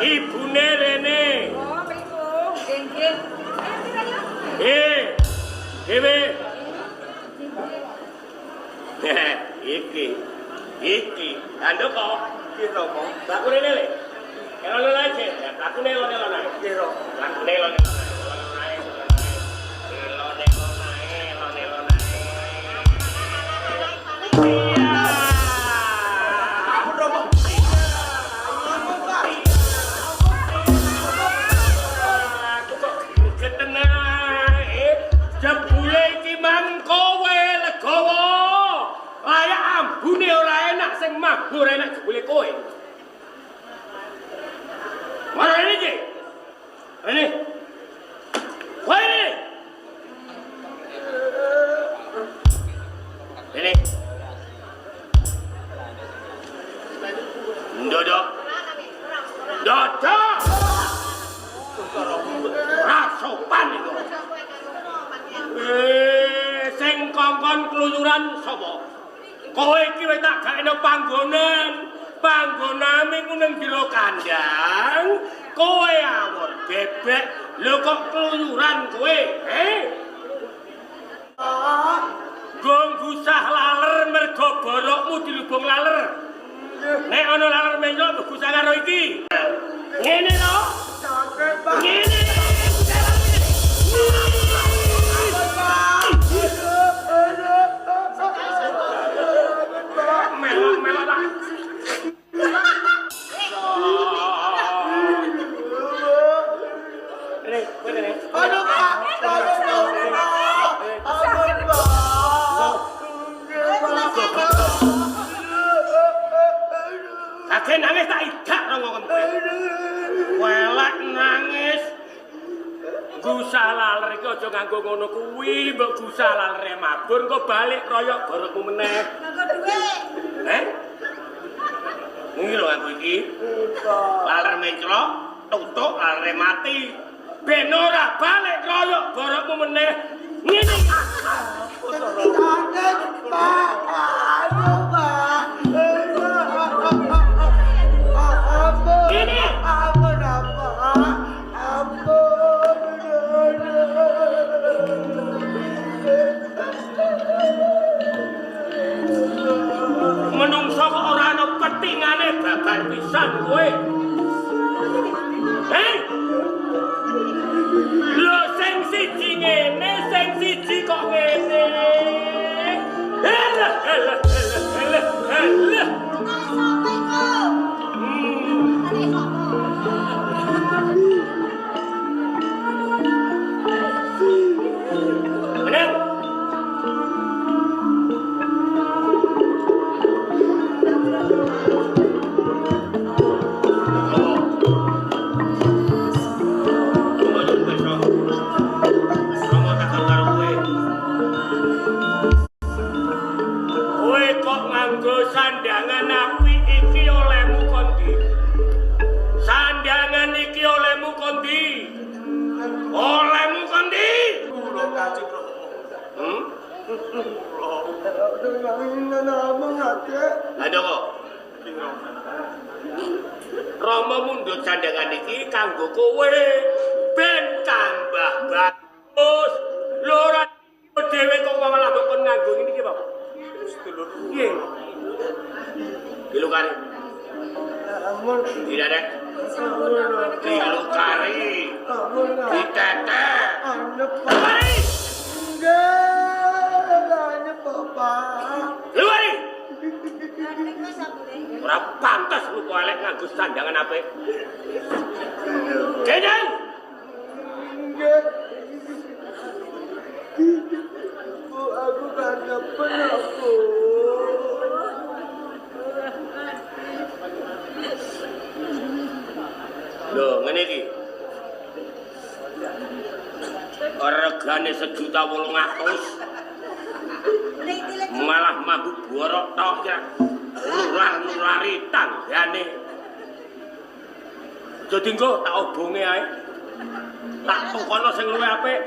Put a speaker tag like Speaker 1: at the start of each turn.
Speaker 1: Ibune rene.
Speaker 2: Oh, mriku. Nggih.
Speaker 1: Dewe. Iki. Ando kok kira kok. Aku rene le. Kalau aja, aku nelon ae. Kira. Aku nelon ae. Gue enak boleh kowe. Mana ini je? Ini. Kowe ini. Ini. Dodok. Dodok. Rasopan itu. Sing kongkon keluyuran sapa? Kowe iki wis tak gakno panggonan. Panggonane ku ning jero kandang. Kowe awon bebek. Lho kok keluyuran kowe? Gong gusah laler mergo borokmu dilubung laler. Nek ana laler menyok gusah karo iki. Ngene lho. Ngene. Melok tak. Ini.
Speaker 3: Aduh, Pak.
Speaker 1: Kakek nangis tak idak rongokon. Welek nangis. Gusah laler iki aja nganggo ngono kuwi, mbok gusah lalere mabur kok balik royok borokmu meneh.
Speaker 2: Nganggo dhuwit.
Speaker 1: Ini lho aku iki. Laler menclok, tutuk lalere mati. Ben ora balik royok borokmu meneh. Ngene iki.
Speaker 3: Pak. Aduh, Pak.
Speaker 1: Ini.
Speaker 3: Ampun, Pak. Ampun.
Speaker 1: Menungso kok ora ana petingane babar pisan kowe. Lho sing siji ngene, sing siji kok ngene. Alah. Sandangan api iki olehmu kondi. Sandangan iki olehmu kondi. Olehmu kondi. Ada kok. Rama mundhut sandangan iki kanggo kowe ben tambah bagus. Lho ora dhewe kok malah kon nganggo ngene iki, Pak. Sedulur. Nggih. Kilo kari. Tidak ada. Kilo kari. Ditete. Kari.
Speaker 3: Enggak, Bapak.
Speaker 1: Kilo kari. Ora pantas lu kok elek nganggo sandangan ape. Jeneng.
Speaker 3: Enggak. Bu, aku kan pernah, Bu.
Speaker 1: Lho, ngene iki. Regane 1.800.000. Malah mabuk borok tok ya. Nular-nulari tanggane. Dadi engko tak obonge ae. Tak tukono sing luwih apik.